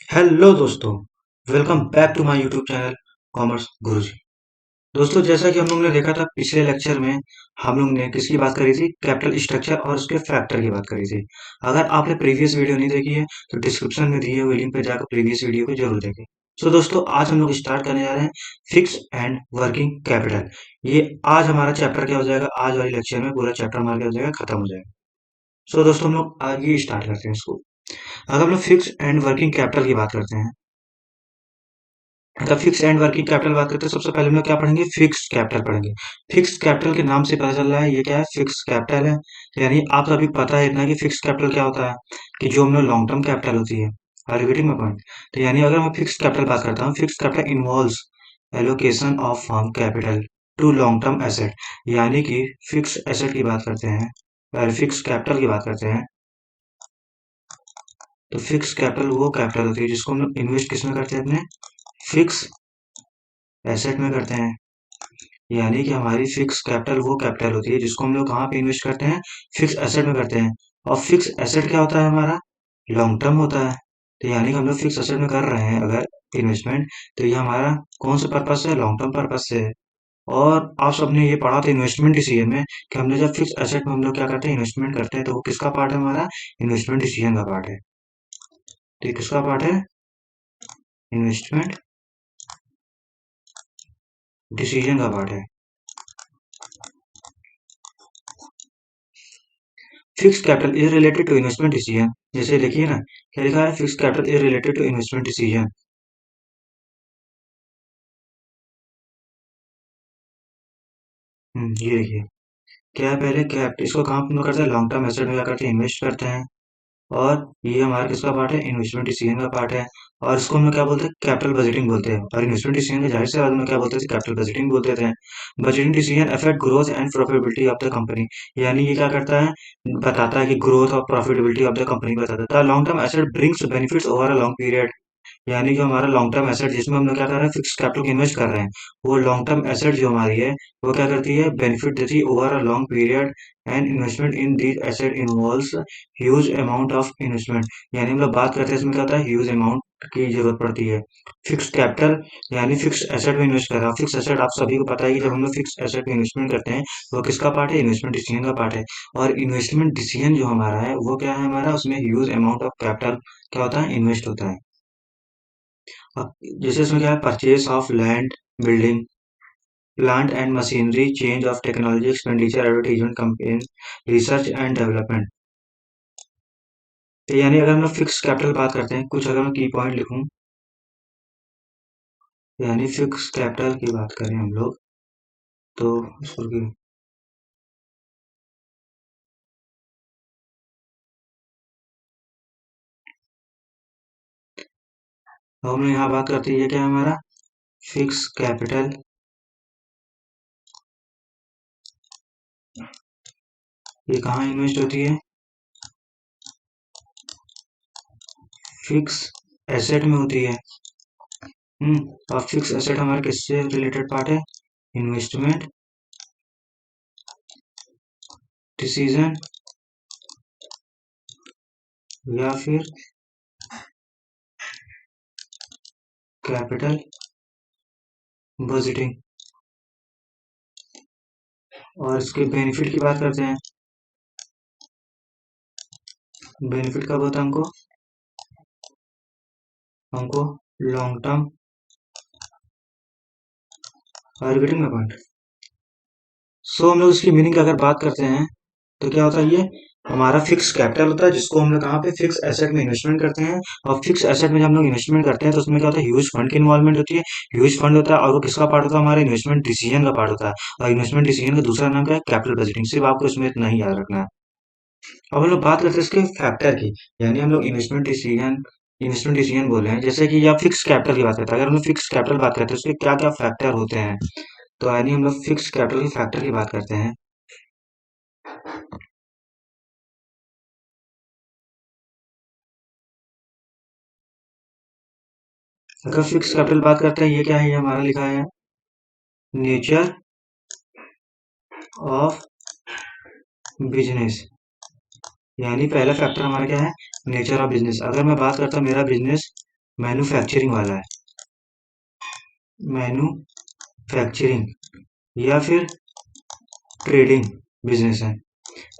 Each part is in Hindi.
हेलो दोस्तों, welcome back to my YouTube channel Commerce Guruji. दोस्तों, जैसा कि हम लोग ने देखा था पिछले लेक्चर में, हम लोग ने किसकी बात करी थी? कैपिटल स्ट्रक्चर और उसके फैक्टर की बात करी थी। अगर आपने प्रीवियस वीडियो नहीं देखी है तो डिस्क्रिप्शन में दिए हुए लिंक पे जाकर प्रीवियस वीडियो को जरूर देखें। सो दोस्तों, आज हम लोग स्टार्ट करने जा रहे हैं फिक्स एंड वर्किंग कैपिटल। ये आज हमारा चैप्टर क्या हो जाएगा? आज वाले लेक्चर में पूरा चैप्टर हमारा क्या हो जाएगा? खत्म हो जाएगा। सो दोस्तों, हम लोग आगे स्टार्ट करते हैं इसको। अगर हम लोग फिक्स एंड वर्किंग कैपिटल की बात करते हैं, अगर फिक्स एंड वर्किंग कैपिटल बात करते हैं, सबसे पहले हम लोग क्या पढ़ेंगे? फिक्स कैपिटल पढ़ेंगे। फिक्स कैपिटल के नाम से पता चल रहा है ये क्या है? फिक्स कैपिटल है। यानी आप सभी को पता है इतना कि फिक्स कैपिटल क्या होता है, कि जो हम लोग लॉन्ग टर्म कैपिटल होती है। Are you getting my point? तो यानी अगर मैं फिक्स कैपिटल बात करता हूँ, fix capital involves allocation of firm capital to long term asset. यानी कि फिक्स एसेट की बात करते हैं, फिक्स कैपिटल की बात करते हैं, तो फिक्स कैपिटल वो कैपिटल होती है जिसको हम लोग इन्वेस्ट किसमें करते हैं? अपने फिक्स एसेट में करते हैं। यानी कि हमारी फिक्स कैपिटल वो कैपिटल होती है जिसको हम लोग कहाँ पे इन्वेस्ट करते हैं? फिक्स एसेट में करते हैं। और फिक्स एसेट क्या होता है हमारा? लॉन्ग टर्म होता है। तो यानी कि हम लोग फिक्स एसेट में कर रहे हैं अगर इन्वेस्टमेंट, तो ये हमारा कौन सा पर्पस है? लॉन्ग टर्म पर्पस से है। और आप सबने ये पढ़ा था इन्वेस्टमेंट डिसीजन में, कि हमने जब फिक्स एसेट में हम लोग क्या करते हैं? इन्वेस्टमेंट करते हैं, तो वो किसका पार्ट है? हमारा इन्वेस्टमेंट डिसीजन का पार्ट है। तो ये किसका पार्ट है? इन्वेस्टमेंट डिसीजन का पार्ट है। Fix capital is related to investment decision. जैसे देखिए ना, क्या लिखा है? Fix capital is related to investment decision. ये देखिए, क्या है? पहले कैप इसको कहाँ पे करते हैं? लॉन्ग टर्म एसेट में क्या करते हैं? इन्वेस्ट करते हैं। और ये हमारा किसका पार्ट है? इन्वेस्टमेंट डिसीजन का पार्ट है। और इसको हम लोग क्या बोलते हैं? कैपिटल बजटिंग बोलते हैं। और इन्वेस्टमेंट डिसीजन के जाहिर से बाद में क्या बोलते थे? कैपिटल बजटिंग बोलते थे। Budgeting decision affect growth and profitability of the company. यानी ये क्या करता है? बताता है कि ग्रोथ और प्रॉफिटेबिलिटी ऑफ द कंपनी बताता है। Long term asset brings benefits over a long period. यानी कि हमारा लॉन्ग टर्म एसेट जिसमें हम लोग क्या कर रहे हैं? फिक्स कैपिटल को इन्वेस्ट कर रहे हैं, वो लॉन्ग टर्म एसेट जो हमारी है, वो क्या करती है? बेनिफिट देती है over a long period. And investment in these asset involves huge amount of investment. यानी हम लोग बात करते हैं इसमें क्या होता है? ह्यूज अमाउंट की जरूरत पड़ती है। फिक्स कैपिटल यानी फिक्स एसेट में इन्वेस्ट कर रहा है। फिक्स एसेट आप सभी को पता है कि जब हम लोग फिक्स एसेट में इन्वेस्टमेंट करते हैं, वो किसका पार्ट है? इन्वेस्टमेंट डिसीजन का पार्ट है। और इन्वेस्टमेंट डिसीजन जो हमारा है वो क्या है? हमारा उसमें ह्यूज अमाउंट ऑफ कैपिटल क्या होता है? इन्वेस्ट होता है। अब जैसे इसमें क्या है? Purchase of land, building, plant and machinery, change of technology, expenditure, advertisement, campaign, research and development. तो यानी अगर हम लोग फिक्स कैपिटल बात करते हैं, कुछ अगर मैं की पॉइंट लिखूं, यानी फिक्स कैपिटल की बात करें हम लोग, तो इसको हम लोग यहाँ बात करते हैं, ये क्या है हमारा? Fix capital. ये कहाँ इन्वेस्ट होती है? फिक्स एसेट में होती है। और फिक्स एसेट हमारे किससे रिलेटेड पार्ट है? इन्वेस्टमेंट डिसीजन या फिर कैपिटल बजटिंग। और इसके बेनिफिट की बात करते हैं। बेनिफिट कब होता है हमको? हमको long term. Are getting my point? So हम लोग इसकी मीनिंग की अगर बात करते हैं, तो क्या होता है? ये हमारा फिक्स कैपिटल होता है जिसको हम लोग कहाँ पे? फिक्स एसेट में इन्वेस्टमेंट करते हैं। और फिक्स एसेट में जब हम लोग इन्वेस्टमेंट करते हैं, तो उसमें क्या होता है? ह्यूज फंड की इन्वॉल्वमेंट होती है। ह्यूज फंड होता है, और वो किसका पार्ट होता है? हमारे इन्वेस्टमेंट डिसीजन का पार्ट होता है। और इन्वेस्टमेंट डिसीजन का दूसरा नाम क्या है? Capital budgeting. सिर्फ आपको इसमें इतना ही याद रखना है। अब हम लोग बात करते हैं इसके फैक्टर की। यानी हम लोग इन्वेस्टमेंट डिसीजन बोल रहे हैं, जैसे कि या फिक्स कैपिटल की बात करते हैं। अगर हम लोग फिक्स कैपिटल बात करते हैं, उसके क्या क्या फैक्टर होते हैं? तो यानी हम लोग फिक्स कैपिटल के फैक्टर की बात करते हैं। अगर फिक्स कैपिटल बात करते हैं, ये क्या है? ये हमारा लिखा है नेचर ऑफ बिजनेस। यानी पहला फैक्टर हमारा क्या है? Nature of business. अगर मैं बात करता हूँ मेरा बिजनेस मैन्युफैक्चरिंग वाला है, मैन्युफैक्चरिंग या फिर ट्रेडिंग बिजनेस है।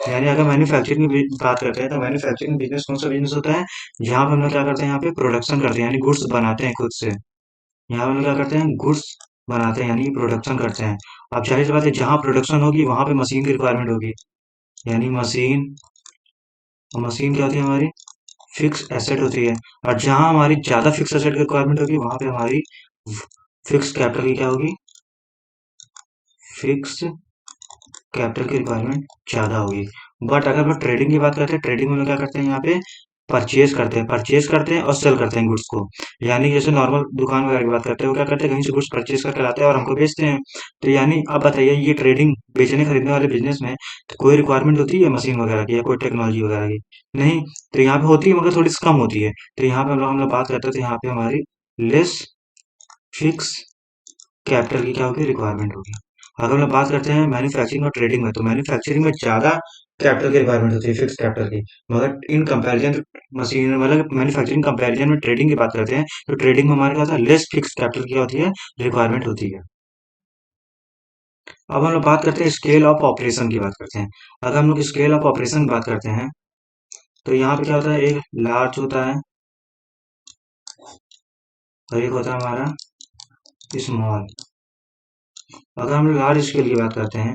यानी अगर मैन्युफैक्चरिंग की बात करते हैं तो मैन्युफैक्चरिंग बिजनेस कौन सा बिजनेस होता है, जहाँ पे हम लोग क्या करते हैं, यहाँ पे प्रोडक्शन करते हैं, यानी गुड्स बनाते हैं खुद से। यहाँ पे हम लोग क्या करते हैं, गुड्स बनाते हैं यानी प्रोडक्शन करते हैं। अब जाहिर सी बात है, जहाँ प्रोडक्शन होगी वहां पे मशीन की रिक्वायरमेंट होगी, यानी मशीन। मशीन क्या होती है हमारी, फिक्स एसेट होती है। और जहाँ हमारी ज्यादा फिक्स एसेट की रिक्वायरमेंट होगी वहां पे हमारी फिक्स कैपिटल की क्या होगी, फिक्स कैपिटल की रिक्वायरमेंट ज़्यादा होगी। बट अगर हम ट्रेडिंग की बात करते हैं, ट्रेडिंग में लोग क्या करते हैं, यहाँ पे परचेज करते हैं और सेल करते हैं गुड्स को। यानी जैसे नॉर्मल दुकान वगैरह की बात करते हैं, वो क्या करते हैं, कहीं से गुड्स परचेज करके लाते हैं और हमको बेचते हैं। तो यानी अब बताइए, ये ट्रेडिंग बेचने खरीदने वाले बिजनेस में तो कोई रिक्वायरमेंट होती है मशीन वगैरह की या कोई टेक्नोलॉजी वगैरह की? नहीं। तो यहाँ पे होती है मगर थोड़ी सी कम होती है। तो यहाँ पे हम लोग बात करते हैं तो यहाँ पे हमारी लेस फिक्स कैपिटल की क्या होगी, रिक्वायरमेंट होगी। अगर हम लोग बात करते हैं मैन्युफैक्चरिंग और ट्रेडिंग में, तो मैन्युफैक्चरिंग में ज़्यादा कैपिटल की रिक्वायरमेंट होती है, फिक्स कैपिटल की। मगर इन कंपैरिजन मशीन मतलब मैन्युफैक्चरिंग कंपैरिजन में ट्रेडिंग की बात करते हैं, तो ट्रेडिंग में हमारे क्या होता है, लेस फिक्स कैपिटल की होती है, रिक्वायरमेंट होती है। अब हम लोग बात करते हैं स्केल ऑफ ऑपरेशन की बात करते हैं। अगर हम लोग स्केल ऑफ ऑपरेशन की बात करते हैं तो यहाँ पे क्या होता है, एक लार्ज होता है और एक होता है हमारा स्मॉल। अगर हम लोग लार्ज स्केल की बात करते हैं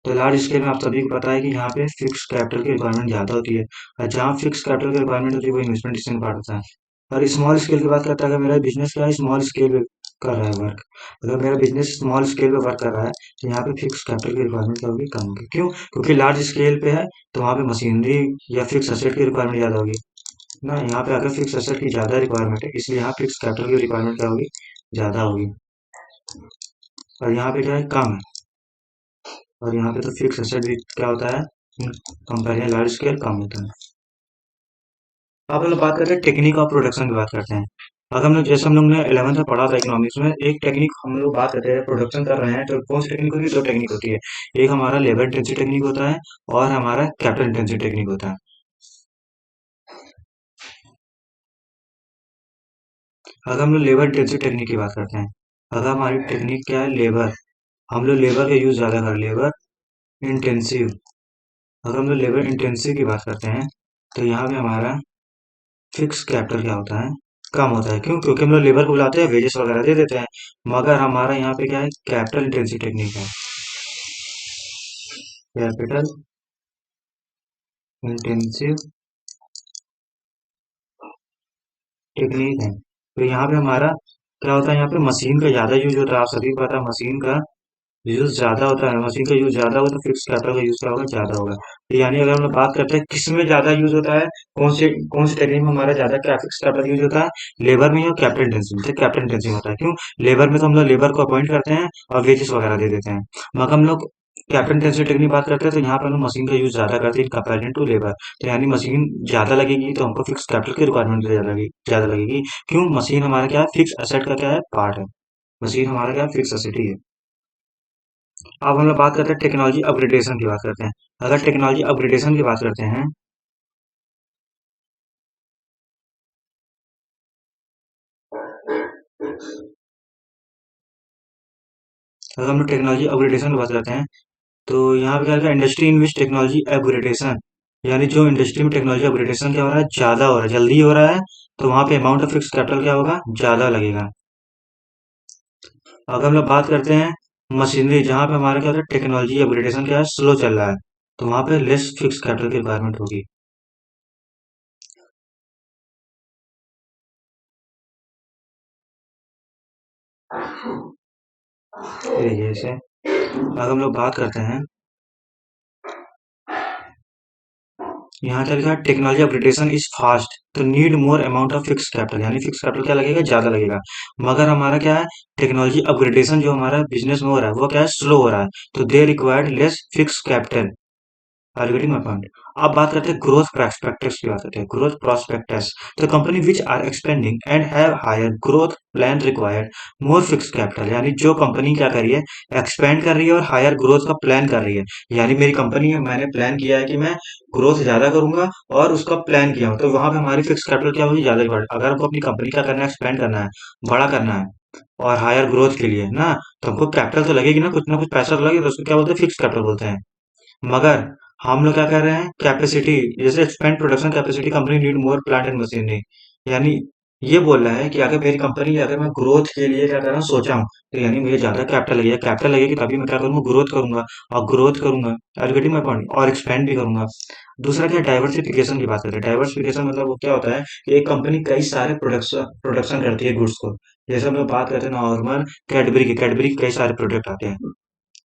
तो लार्ज स्केल में आप सभी को पता है कि यहाँ पे फिक्स कैपिटल की रिक्वायरमेंट ज़्यादा होती है। और जहाँ फिक्स कैपिटल की रिक्वायरमेंट होती है वो इन्वेस्टमेंट डिसीजन पार्ट होता है। और स्मॉल स्केल की बात करता है, अगर मेरा बिजनेस क्या है, स्मॉल स्केल पे कर रहा है वर्क, अगर मेरा बिजनेस स्मॉल स्केल पे वर्क कर रहा है तो यहाँ पे फिक्स कैपिटल की रिक्वायरमेंट क्या होगी, कम होगी। क्यों? क्योंकि लार्ज स्केल पे है तो वहाँ पे मशीनरी या फिक्स एसेट की रिक्वायरमेंट ज़्यादा होगी ना। यहाँ पे अगर फिक्स एसेट की ज़्यादा रिक्वायरमेंट है, इसलिए यहाँ फिक्स कैपिटल की रिक्वायरमेंट क्या होगी, ज़्यादा होगी। और यहाँ पे क्या है, कम है। और यहाँ पे तो फिक्स एसेट भी क्या होता है, कंपेरिजन लार्ज स्केल कम होता है। अब हम लोग बात करते हैं टेक्निक ऑफ प्रोडक्शन की बात करते हैं। अगर हम लोग जैसे हम लोग ने 11th में पढ़ा था इकोनॉमिक्स में, एक टेक्निक हम लोग बात करते हैं, प्रोडक्शन कर रहे हैं तो कौन सी टेक्निक होती है, दो टेक्निक होती है। एक हमारा लेबर इंटेंसिव टेक्निक होता है और हमारा कैपिटल इंटेंसिव टेक्निक होता है। अगर हम लोग लेबर इंटेंसिव टेक्निक की बात करते हैं, अगर हमारी टेक्निक क्या है, लेबर, हम लोग लेबर का यूज ज्यादा कर, लेबर इंटेंसिव। अगर हम लोग लेबर इंटेंसिव की बात करते हैं तो यहाँ पे हमारा फिक्स कैपिटल क्या होता है, कम होता है। क्यों? क्योंकि हम लोग लेबर को बुलाते हैं, वेजेस वगैरह दे देते हैं। मगर हमारा यहाँ पे क्या है, कैपिटल इंटेंसिव टेक्निक है, कैपिटल इंटेंसिव टेक्निक है। तो यहाँ पे हमारा क्या होता है, यहाँ पे मशीन का ज्यादा यूज होता है। आप सभी को पता है मशीन का यूज ज्यादा होता है, मशीन का यूज ज्यादा होगा तो फिक्स कैपिटल का यूज क्या होगा, ज्यादा होगा। तो यानी अगर हम लोग बात करते हैं किस में ज्यादा यूज होता है, कौन सी टेक्निक में हमारा ज्यादा क्या फिक्स कैपिटल यूज होता है, लेबर में या कैपिटल इंटेंसिव में? कैपिटल इंटेंसिव होता है। क्यों? लेबर में तो हम लोग लेबर को अपॉइंट करते हैं और वेजेस वगैरह दे देते हैं। मगर हम लोग कैपिटल इंटेंसिव टेक्निक की बात करते हैं तो यहाँ पे हम लोग मशीन का यूज ज्यादा करते हैं कंपेरिजन टू लेबर। तो यानी मशीन ज्यादा लगेगी तो हमको फिक्स कैपिटल की रिक्वायरमेंट ज्यादा लगेगी। क्यों? मशीन हमारा क्या है, फिक्स एसेट का क्या है, पार्ट है। मशीन हमारा क्या है, फिक्स एसेट ही है। अब हम लोग बात करते हैं टेक्नोलॉजी अपग्रेडेशन की बात करते हैं। अगर टेक्नोलॉजी अपग्रेडेशन की बात करते हैं, अगर हम लोग टेक्नोलॉजी अपग्रेडेशन की बात करते हैं तो यहाँ पे क्या है, industry in which technology upgradation, यानी जो इंडस्ट्री में टेक्नोलॉजी अपग्रेडेशन क्या हो रहा है, ज्यादा हो रहा है, जल्दी हो रहा है, तो वहां पे अमाउंट ऑफ फिक्स कैपिटल क्या होगा, ज्यादा लगेगा। अगर हम लोग बात करते हैं मशीनरी, जहाँ पे हमारा क्या होता है, टेक्नोलॉजी अपग्रेडेशन क्या है, स्लो चल रहा है, तो वहां पे लेस फिक्स कैपिटल की रिक्वायरमेंट होगी। जैसे अगर हम लोग बात करते हैं, यहाँ चल रहा टेक्नोलॉजी अपग्रेडेशन इज फास्ट तो need more amount of fix capital, यानी फिक्स कैपिटल क्या लगेगा, ज्यादा लगेगा। मगर हमारा क्या है, टेक्नोलॉजी अपग्रेडेशन जो हमारा बिजनेस में हो रहा है वो क्या है, स्लो हो रहा है, तो they required less fix capital. Are getting my point. अब बात करते हैं ग्रोथ प्रॉस्पेक्टस की, बात करते हैं growth prospectus. The company which are expending and have higher growth plan required more fix capital. यानी जो कंपनी क्या कर रही है, एक्सपेंड कर रही है और हायर ग्रोथ का प्लान कर रही है। यानी मेरी कंपनी है, मैंने प्लान किया है कि मैं ग्रोथ ज्यादा करूंगा और उसका प्लान किया हूं, तो वहां पे हमारी फिक्स कैपिटल क्या होगी, ज्यादा रिक्वायर्ड। अगर हमको अपनी कंपनी क्या करना है, एक्सपेंड करना है, बड़ा करना है और हायर ग्रोथ के लिए ना, तो हमको कैपिटल तो लगेगी ना कुछ पैसा तो लगेगा, तो उसको क्या बोलते हैं, फिक्स कैपिटल बोलते हैं। मगर हम लोग क्या कर रहे हैं, कैपेसिटी, जैसे expand production capacity, company need more plant and machinery. यानी ये बोल रहा है कि अगर मेरी कंपनी, अगर मैं ग्रोथ के लिए क्या कर रहा हूँ, सोचा हूँ, तो यानी मुझे ज्यादा कैपिटल लगेगी तभी मैं क्या करूंगा, ग्रोथ करूंगा। और ग्रोथ करूंगा, आर गेटिंग माय पॉइंट, और एक्सपेंड भी करूंगा। दूसरा क्या, डाइवर्सिफिकेशन की बात करते हैं। डाइवर्सिफिकेशन मतलब वो क्या होता है कि एक कंपनी कई सारे प्रोडक्शन प्रोडक्शन करती है गुड्स को। जैसे हम लोग बात करते हैं नॉर्मल कैडबरी के कई सारे प्रोडक्ट आते हैं।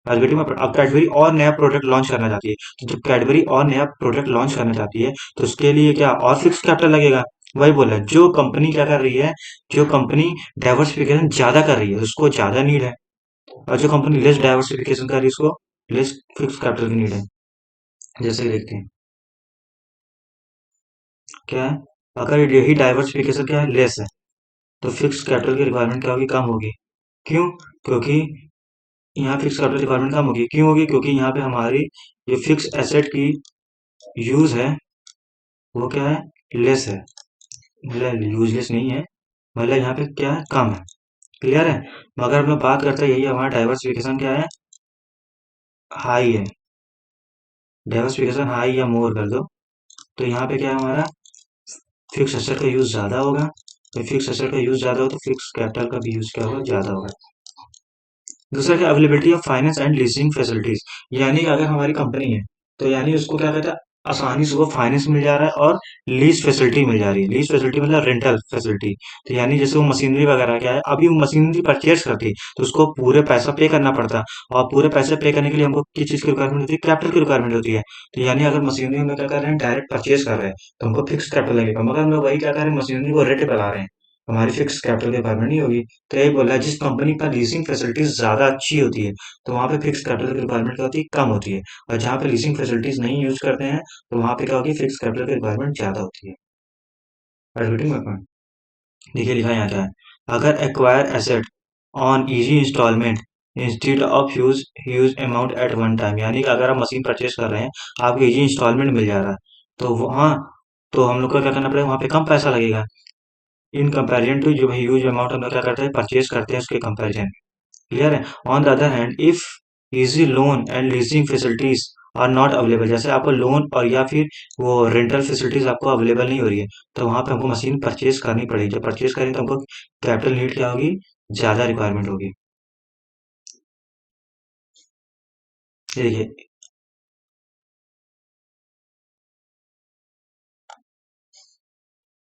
मार्केटिंग में अब कैडबरी और नया प्रोडक्ट लॉन्च करना चाहती है, तो जब कैडबरी और नया प्रोडक्ट लॉन्च करना चाहती है, तो उसके लिए क्या और फिक्स कैपिटल लगेगा। वही बोला है, जो कंपनी क्या कर रही है, जो कंपनी डाइवर्सिफिकेशन ज्यादा कर रही है उसको ज्यादा नीड है, और जो कंपनी लेस डाइवर्सिफिकेशन कर रही है उसको लेस फिक्स कैपिटल की नीड है। जैसे कि देखते हैं क्या है, अगर यही डाइवर्सिफिकेशन क्या है, लेस है, तो फिक्स कैपिटल की रिक्वायरमेंट क्या होगी, कम होगी। क्यों? क्योंकि यहाँ फिक्स कैपिटल रिक्वायरमेंट कम होगी, क्यों होगी, क्योंकि यहाँ पे हमारी जो फिक्स एसेट की यूज है वो क्या है, लेस है, मतलब यूजलेस नहीं है, मतलब यहाँ पे क्या है, कम है। क्लियर है। मगर हम लोग बात करते हैं, यही हमारा डाइवर्सिफिकेशन क्या है, हाई है। डाइवर्सिफिकेशन हाई या मोर कर दो, तो यहाँ पे क्या है, हमारा फिक्स एसेट का यूज ज्यादा होगा। तो फिक्स एसेट का यूज ज्यादा हो तो फिक्स कैपिटल का भी यूज क्या होगा, ज्यादा होगा। दूसरा क्या, availability of finance and leasing facilities. यानी अगर हमारी कंपनी है, तो यानी उसको क्या कहता है, आसानी से वो फाइनेंस मिल जा रहा है और लीज फैसिलिटी मिल जा रही है। लीज फैसिलिटी मतलब रेंटल फैसिलिटी। तो यानी जैसे वो मशीनरी वगैरह क्या है, अभी वो मशीनरी परचेज करती, तो उसको पूरे पैसा पे करना पड़ता, और पूरे पैसे पे करने के लिए हमको किस चीज की रिक्वायरमेंट होती है, कैपिटल की रिक्वायरमेंट होती है। तो यानी अगर मशीनरी में क्या कर रहे हैं, डायरेक्ट परचेज कर रहे हैं, तो हमको फिक्स कैपिटल लगेगा। मगर हम लोग वही क्या कर रहे हैं, मशीनरी को रेंट पे ला रहे हैं, हमारी फिक्स कैपिटल की रिक्वायरमेंट नहीं होगी। तो यही बोला है, जिस कंपनी का लीजिंग फैसिलिटीज ज्यादा अच्छी होती है, तो वहां पे फिक्स कैपिटल की रिक्वायरमेंट क्या होती है, कम होती है। और जहाँ पे लीजिंग फैसिलिटीज नहीं यूज करते हैं, तो वहां पे क्या होगी, फिक्स कैपिटल की रिक्वायरमेंट ज्यादा होती है। एडमिटिंग अकाउंट, देखिए लिखा यहाँ क्या है, अगर acquire asset on easy instalment instead of huge huge amount at one time. यानी कि अगर आप मशीन परचेज कर रहे हैं, आपको इजी इंस्टॉलमेंट मिल जा रहा है, तो वहाँ, तो हम लोग को क्या करना पड़ेगा, वहाँ पे कम पैसा लगेगा इन कंपेरिजन टू जो ह्यूज अमाउंट हम लोग क्या करते हैं, परचेज करते हैं उसके कंपेरिजन। क्लियर है। On the other hand, if easy loan and leasing facilities are not available, जैसे आपको लोन और या फिर वो रेंटल फैसिलिटीज आपको अवेलेबल नहीं हो रही है, तो वहां पे हमको मशीन परचेज करनी पड़ेगी। जब परचेज करेंगे तो हमको कैपिटल नीड क्या होगी, ज्यादा रिक्वायरमेंट होगी। ये देखिए,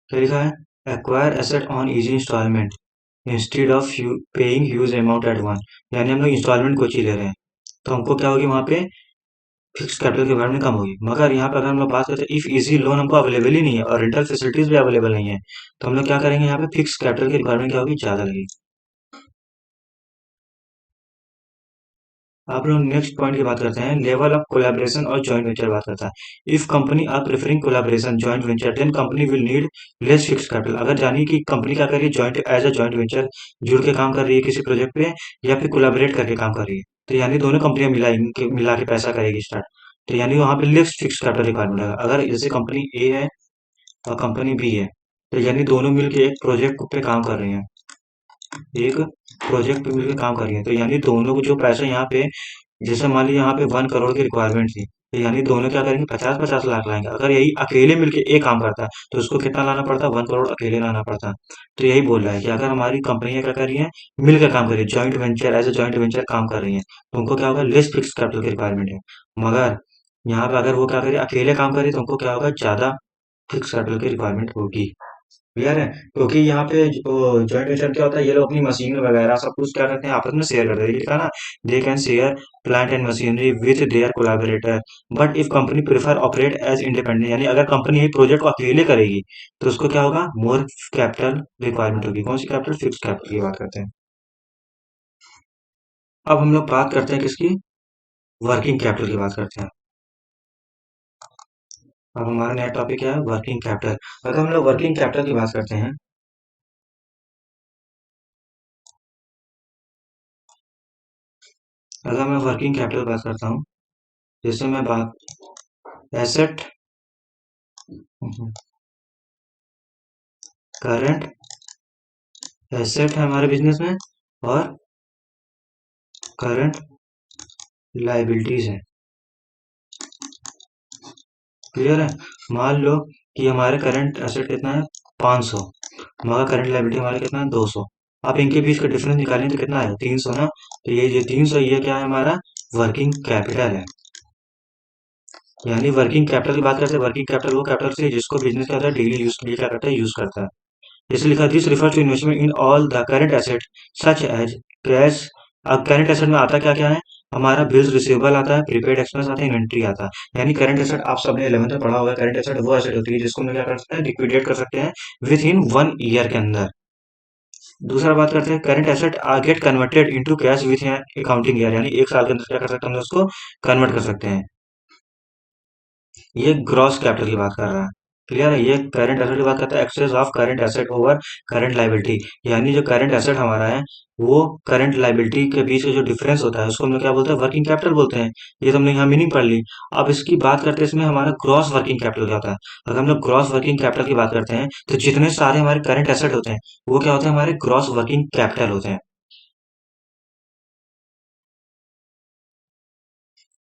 क्या लिखा है, acquire asset on easy instalment instead of paying huge amount at one. यानी हम लोग इंस्टॉलमेंट को ही ले रहे हैं, तो हमको क्या होगी, वहां पे फिक्स कैपिटल की रिक्वायरमेंट कम होगी। मगर यहाँ पे अगर हम लोग बात करते हैं, इफ इजी लोन हमको अवेलेबल ही नहीं है और रेंटल फैसिलिटीज भी अवेलेबल नहीं है, तो हम लोग क्या करेंगे, यहाँ पे फिक्स कैपिटल की रिक्वायरमेंट क्या होगी, ज्यादा लगेगी। आप लोग नेक्स्ट पॉइंट की बात करते हैं, लेवल ऑफ कोलैबोरेशन और जॉइंट वेंचर बात करता है। If company are preferring collaboration joint venture, then company will need less fix capital. अगर जानिए कि कंपनी क्या कर रही है, joint as a joint venture जुड़ के काम कर रही है किसी प्रोजेक्ट पे, या फिर कोलैबोरेट करके काम कर रही है, तो यानी दोनों कंपनियां मिला के पैसा करेगी स्टार्ट, तो यानी वहां पे लेस फिक्स कैपिटल रिक्वायरमेंट है। अगर जैसे कंपनी ए है और कंपनी बी है, तो यानी दोनों मिलके एक प्रोजेक्ट पे काम कर रही हैं, एक प्रोजेक्ट पे मिलकर काम कर रही है, तो यानी दोनों को जो पैसा यहाँ पे, जैसे मान लीजिए यहाँ पे 1 करोड़ की रिक्वायरमेंट थी, तो यानी दोनों क्या करेंगे, 50-50 लाख लाएंगे। अगर यही अकेले मिलके एक काम करता है, तो उसको कितना लाना पड़ता, 1 करोड़ अकेले लाना पड़ता। तो यही बोल रहा है कि अगर हमारी कंपनियां क्या कर रही हैं, मिलकर काम कर रही है, joint venture as a joint venture काम कर रही है, तो उनको क्या होगा, लेस फिक्स कैपिटल की रिक्वायरमेंट है। मगर यहाँ पे अगर वो क्या करे, अकेले काम करे, तो उनको क्या होगा, ज्यादा फिक्स कैपिटल की रिक्वायरमेंट होगी। क्लियर है। क्योंकि यहाँ पे जॉइंट वेंचर क्या होता है, ये लोग अपनी मशीन वगैरह सब कुछ क्या करते हैं, आपस में शेयर करते हैं। ये लिखा ना, they can share plant and machinery with their collaborator, but if company prefer operate as independent, यानी अगर कंपनी ये प्रोजेक्ट को अकेले करेगी, तो उसको क्या होगा, मोर कैपिटल रिक्वायरमेंट होगी। कौन सी कैपिटल, फिक्स कैपिटल की बात करते हैं। अब हम लोग बात करते हैं किसकी, वर्किंग कैपिटल की बात करते हैं। अब हमारा नया टॉपिक क्या है, वर्किंग कैपिटल। अगर हम लोग वर्किंग कैपिटल की बात करते हैं, अगर मैं वर्किंग कैपिटल बात करता हूँ, जैसे मैं बात एसेट, करंट एसेट है हमारे बिजनेस में, और करंट लाइबिलिटीज है। क्लियर है। मान लो कि हमारे करंट एसेट कितना है, 500, मगर करंट लाइबिलिटी हमारा कितना है, 200। आप इनके बीच का डिफरेंस निकालें तो कितना है, 300 ना। तो ये जो 300, ये क्या है, हमारा वर्किंग कैपिटल है। यानी वर्किंग कैपिटल की बात करते हैं, वर्किंग कैपिटल वो कैपिटल से जिसको बिजनेस क्या होता है, डेली यूज के लिए क्या करता है, यूज करता है। जैसे लिखा, this refer to investment in all the current asset such as cash. अब करंट एसेट में आता क्या क्या है, हमारा बिल्स रिसीवेबल आता है, प्रीपेड एक्सपेंस आता है, इन्वेंट्री आता है। यानी करंट एसेट आप सबने 11th में पढ़ा होगा, करंट एसेट वो एसेट होती है जिसको हम क्या कर सकते हैं, लिक्विडेट कर सकते हैं विद इन 1 ईयर के अंदर। दूसरा बात करते हैं, current asset get converted into cash with accounting year, यानी 1 साल के अंदर क्या कर सकते हैं, हम उसको कन्वर्ट कर सकते हैं। ये ग्रॉस कैपिटल की बात कर रहा है। क्लियर है। ये करंट एसेट की बात करता है, excess of current asset over current liability. यानी जो करंट एसेट हमारा है, वो करंट लाइबिलिटी के बीच का जो डिफरेंस होता है, उसको हम लोग क्या बोलते हैं, वर्किंग कैपिटल बोलते हैं। ये तो हमने यहाँ मीनिंग पढ़ ली। अब इसकी बात करते हैं, इसमें हमारा ग्रॉस वर्किंग कैपिटल क्या होता है। अगर हम लोग ग्रॉस वर्किंग कैपिटल की बात करते हैं, तो जितने सारे हमारे करंट एसेट होते हैं, वो क्या होते हैं, हमारे ग्रॉस वर्किंग कैपिटल होते हैं।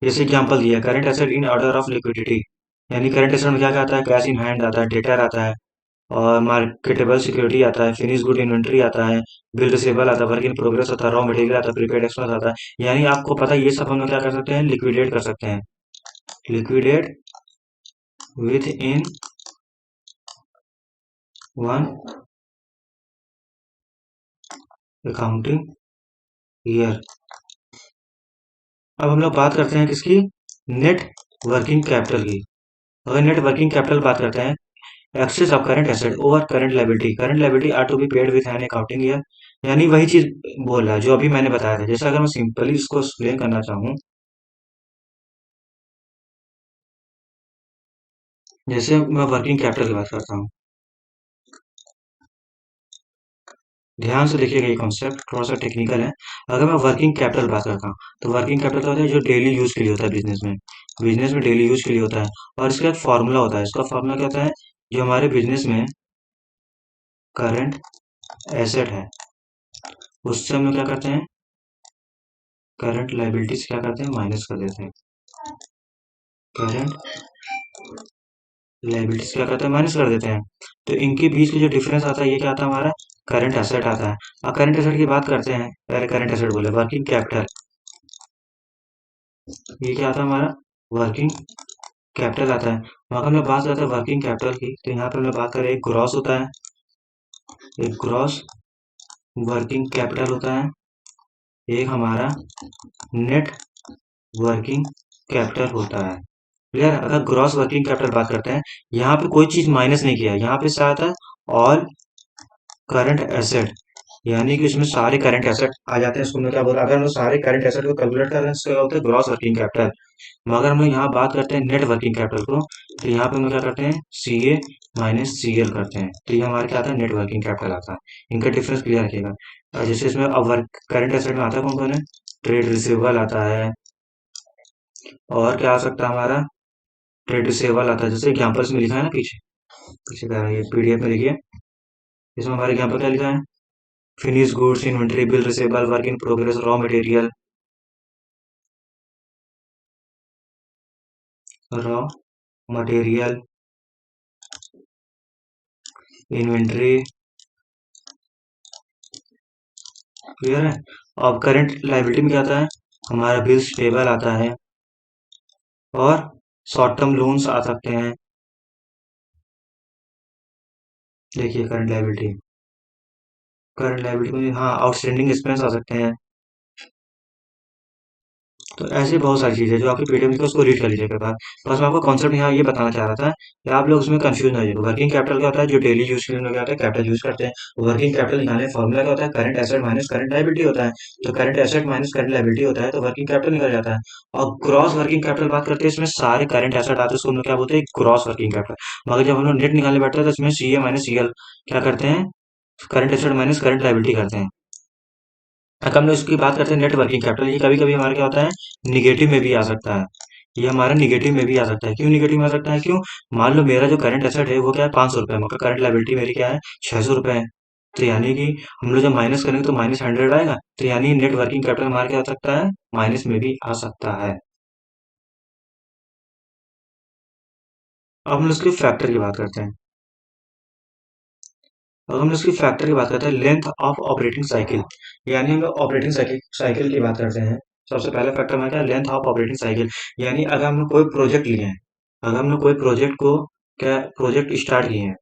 जैसे एग्जांपल दिया, current asset in order of liquidity. यानी करंट एसेट में क्या क्या आता है, कैश इन हैंड आता है, डेटर आता है, और मार्केटेबल सिक्योरिटी आता है, फिनिश गुड इन्वेंट्री आता है, बिल रिसेबल आता है, वर्क इन प्रोग्रेस आता है, रॉ मटेरियल आता है, प्रीपेड एक्सपेंस आता है। यानी आपको पता है, ये सब हम लोग क्या कर सकते हैं, लिक्विडेट कर सकते हैं। Liquidate with in 1 accounting year. अब हम लोग बात करते हैं किसकी, नेट वर्किंग कैपिटल की। अगर नेट वर्किंग कैपिटल बात करते हैं, excess of current asset over current liability, current liability are to be paid with an accounting year. यानी वही चीज बोल रहा है जो अभी मैंने बताया था। जैसे अगर मैं सिंपली इसको एक्सप्लेन करना चाहूँ, जैसे मैं वर्किंग कैपिटल की बात करता हूँ, ध्यान से देखिएगा, ये कॉन्सेप्ट थोड़ा सा टेक्निकल है। अगर मैं वर्किंग कैपिटल बात करता हूँ, तो वर्किंग कैपिटल होता है जो डेली यूज के लिए होता है बिजनेस में। बिजनेस में डेली यूज के लिए होता है, और इसका एक फॉर्मूला होता है। इसका फॉर्मूला क्या होता है, जो हमारे बिजनेस में करंट एसेट है, उससे हम लोग क्या करते हैं, करंट लाइबिलिटीज क्या करते हैं, माइनस कर देते हैं। करंट लाइबिलिटीज क्या करते हैं, माइनस कर देते हैं। तो इनके बीच में जो डिफरेंस आता है, ये क्या आता है, हमारा करंट एसेट आता है। अब करंट एसेट की बात करते हैं, पहले करंट एसेट बोले, वर्किंग कैपिटल, ये क्या आता है, हमारा वर्किंग कैपिटल आता है। वहां हम लोग बात करते हैं वर्किंग कैपिटल की, तो यहाँ पे हम लोग बात करें, एक ग्रॉस होता है, एक ग्रॉस वर्किंग कैपिटल होता है, एक हमारा नेट वर्किंग कैपिटल होता है। क्लियर। अगर ग्रॉस वर्किंग कैपिटल बात करते हैं, यहाँ पे कोई चीज माइनस नहीं किया है, यहाँ पे क्या आता है, ऑल करंट एसेट। यानी कि इसमें सारे करंट एसेट आ जाते हैं। इसको मैं क्या बोल रहा, अगर हम लोग सारे करंट एसेट को कैलकुलेट कर रहे हैं, इसका क्या होता है, ग्रॉस वर्किंग कैपिटल। मगर हम लोग यहाँ बात करते हैं नेट वर्किंग कैपिटल को, तो यहाँ पे हम लोग क्या करते हैं, सी ए माइनस सी एल करते हैं, तो ये हमारे क्या आता है, नेट वर्किंग कैपिटल आता है। इनका डिफरेंस क्लियर रखिएगा। जैसे इसमें अब वर्क करंट एसेट में आता है कौन कौन है, ट्रेड रिसीवेबल आता है, और क्या आ सकता है हमारा, ट्रेड रिसीवेबल आता है। जैसे एग्जाम्पल्स में लिखा है ना, पीछे पीछे का ये पीडीएफ में देखिए, इसमें हमारे एग्जाम्पल क्या लिखा है, finish goods, inventory, bill receivable, work in progress, raw material, raw material, inventory. Clear है। अब करंट लाइबिलिटी में क्या आता है, हमारा बिल्स पेबल आता है, और शॉर्ट टर्म लोन्स आ सकते हैं। देखिए करंट लाइबिलिटी में हाँ, आउटस्टैंडिंग एक्सपेंस आ सकते हैं। तो ऐसी बहुत सारी चीज़ें जो आपकी पीडीएफ में उसको रीड कर लीजिएगा एक बार। बस मैं आपको कॉन्सेप्ट यहाँ ये बताना चाह रहा था कि आप लोग उसमें कंफ्यूज ना हो। वर्किंग कैपिटल क्या होता है, जो डेली यूज के लिए लोग क्या होता है कैपिटल यूज करते हैं। वर्किंग कैपिटल निकालने फॉर्मूला क्या होता है, current asset minus current liability होता है। तो current asset minus current liability होता है तो वर्किंग कैपिटल निकल जाता है। और क्रॉस वर्किंग कैपिटल बात करते हैं, इसमें सारे करंट एसेट आते हैं, उसको हम लोग क्या बोलते हैं, क्रॉस वर्किंग कैपिटल। मगर जब हम लोग नेट निकालने बैठते हैं तो इसमें सी ए माइनस सी एल क्या करते हैं, current asset minus current liability करते हैं। अगर हम लोग इसकी बात करते हैं नेट वर्किंग कैपिटल, ये कभी कभी हमारा क्या होता है, निगेटिव में भी आ सकता है। ये हमारा निगेटिव में भी आ सकता है। क्यों निगेटिव में आ सकता है, क्यों, मान लो मेरा जो करंट एसेट है वो क्या है, 500 रुपये, मगर करंट लाइबिलिटी मेरी क्या है, 600 रुपये है। तो यानी कि हम लोग जब माइनस करेंगे तो माइनस 100 आएगा। तो यानी नेट वर्किंग कैपिटल हमारा क्या हो सकता है, माइनस में भी आ सकता है। अब हम लोग इसके फैक्टर की बात करते हैं। अब हम इसकी फैक्टर की बात करते हैं, लेंथ ऑफ ऑपरेटिंग साइकिल, यानी हम लोग ऑपरेटिंग साइकिल साइकिल की बात करते हैं। सबसे पहला फैक्टर हमारा क्या है, लेंथ ऑफ ऑपरेटिंग साइकिल। यानी अगर हम लोग कोई प्रोजेक्ट लिए हैं, अगर हम लोग कोई प्रोजेक्ट को क्या प्रोजेक्ट स्टार्ट किए हैं,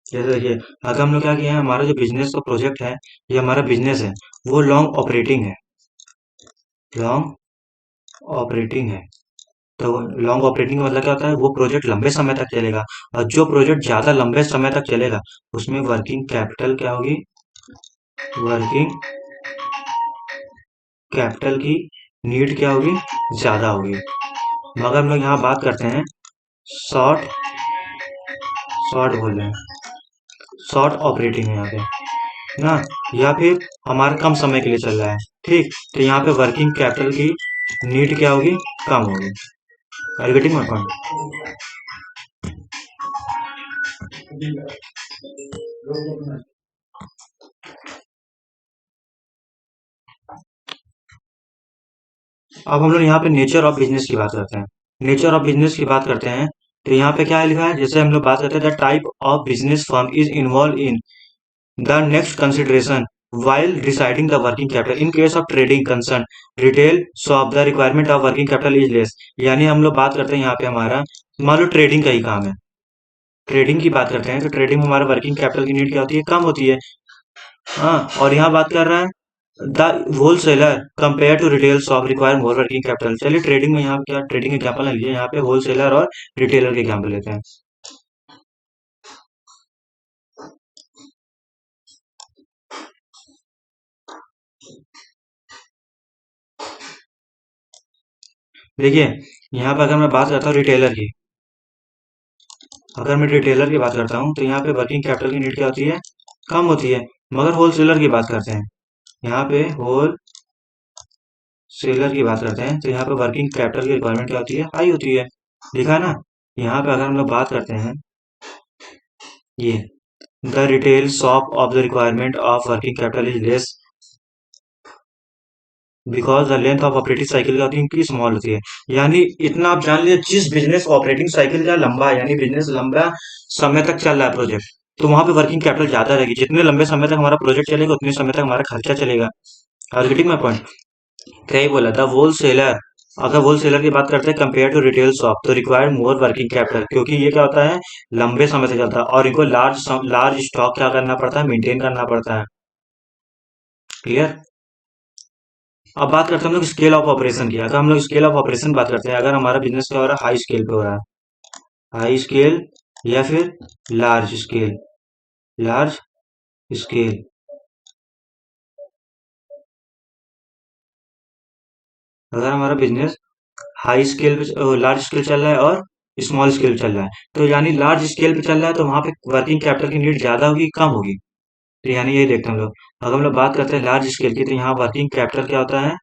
जैसे देखिए, अगर हम लोग क्या किए हैं, हमारा जो बिजनेस का प्रोजेक्ट है, ये हमारा बिजनेस है, वो लॉन्ग ऑपरेटिंग है, लॉन्ग ऑपरेटिंग है। तो लॉन्ग ऑपरेटिंग का मतलब क्या होता है, वो प्रोजेक्ट लंबे समय तक चलेगा। और जो प्रोजेक्ट ज्यादा लंबे समय तक चलेगा उसमें वर्किंग कैपिटल क्या होगी, वर्किंग कैपिटल की नीड क्या होगी, ज्यादा होगी। मगर हम लोग यहाँ बात करते हैं शॉर्ट, शॉर्ट बोल रहे हैं, शॉर्ट ऑपरेटिंग है यहाँ पे ना, या फिर हमारा कम समय के लिए चल रहा है, ठीक। तो यहाँ पे वर्किंग कैपिटल की नीड क्या होगी, कम होगी। Are you getting my point. अब हम लोग यहाँ पे नेचर ऑफ बिजनेस की बात करते हैं। नेचर ऑफ बिजनेस की बात करते हैं तो यहाँ पे क्या लिखा है, जैसे हम लोग बात करते हैं, the type of business firm is involve in the next consideration while deciding the working capital in case of trading concern retail shop the requirement of working capital is less। यानी हम लोग बात करते हैं यहाँ पे हमारा, मान लो ट्रेडिंग का ही काम है, ट्रेडिंग की बात करते हैं तो ट्रेडिंग में हमारा वर्किंग कैपिटल की नीड क्या होती है, कम होती है। हाँ, और यहाँ बात कर रहा है the wholesaler compare to retail shop require more working capital. चलिए ट्रेडिंग में यहाँ क्या ट्रेडिंग एग्जाम्पल ले लीजिए, यहाँ पे होलसेलर और रिटेलर के एग्जाम्पल लेते हैं। देखिए, यहाँ पे अगर मैं बात करता हूँ रिटेलर की, अगर मैं रिटेलर की बात करता हूँ तो यहाँ पे वर्किंग कैपिटल की नीड क्या होती है, कम होती है। मगर होलसेलर की बात करते हैं, यहाँ पे होल सेलर की बात करते हैं तो यहाँ पे वर्किंग कैपिटल की रिक्वायरमेंट क्या होती है, हाई होती है। देखा ना, यहाँ पे अगर हम लोग बात करते हैं, ये the retail shop of the requirement of working capital is less because the length of operating cycle क्या होती है, इनकी स्मॉल होती है। यानी इतना आप जान लीजिए, जिस बिजनेस ऑपरेटिंग साइकिल का लंबा है, यानी बिजनेस लंबा समय तक चल रहा है प्रोजेक्ट, तो वहां पे वर्किंग कैपिटल ज्यादा रहेगी। जितने लंबे समय तक हमारा प्रोजेक्ट चलेगा उतने समय तक हमारा खर्चा चलेगा। Are getting my point. क्या ही बोला था, होल सेलर, अगर होल सेलर की बात करते हैं कंपेयर टू रिटेल शॉप तो रिक्वायर्ड मोर वर्किंग कैपिटल, क्योंकि ये क्या होता है, लंबे समय से चलता है और इनको लार्ज लार्ज स्टॉक क्या करना पड़ता है, मेंटेन करना पड़ता है। क्लियर। अब बात करते हैं हम लोग स्केल ऑफ ऑपरेशन की। अगर हम लोग स्केल ऑफ ऑपरेशन बात करते हैं, अगर हमारा बिजनेस क्या हो रहा है, हाई स्केल पे हो रहा है, हाई स्केल या फिर लार्ज स्केल, लार्ज स्केल। अगर हमारा बिजनेस हाई स्केल पे लार्ज स्केल चल रहा है और स्मॉल स्केल चल रहा है, तो यानी लार्ज स्केल पे चल रहा है तो वहां पे वर्किंग कैपिटल की नीड ज्यादा होगी, कम होगी। तो यानी ये देखते हैं हम लोग, अगर हम लोग बात करते हैं लार्ज स्केल की, तो यहाँ वर्किंग कैपिटल क्या होता है,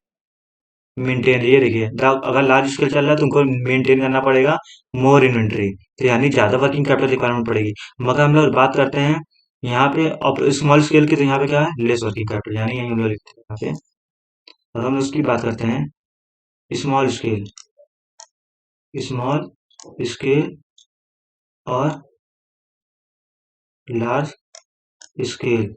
मेंटेन। ये देखिए, अगर लार्ज स्केल चल रहा है तो उनको मेंटेन करना पड़ेगा मोर इन्वेंट्री, तो यानी ज्यादा वर्किंग कैपिटल रिक्वायरमेंट पड़ेगी। मगर हम लोग बात करते हैं यहाँ पे स्मॉल स्केल की, तो यहाँ पे क्या है, लेस वर्किंग कैपिटल, यानी यही हम लोग लिखते हैं यहाँ पे। अगर हम उसकी बात करते हैं स्मॉल स्केल, स्मॉल स्केल और लार्ज स्केल,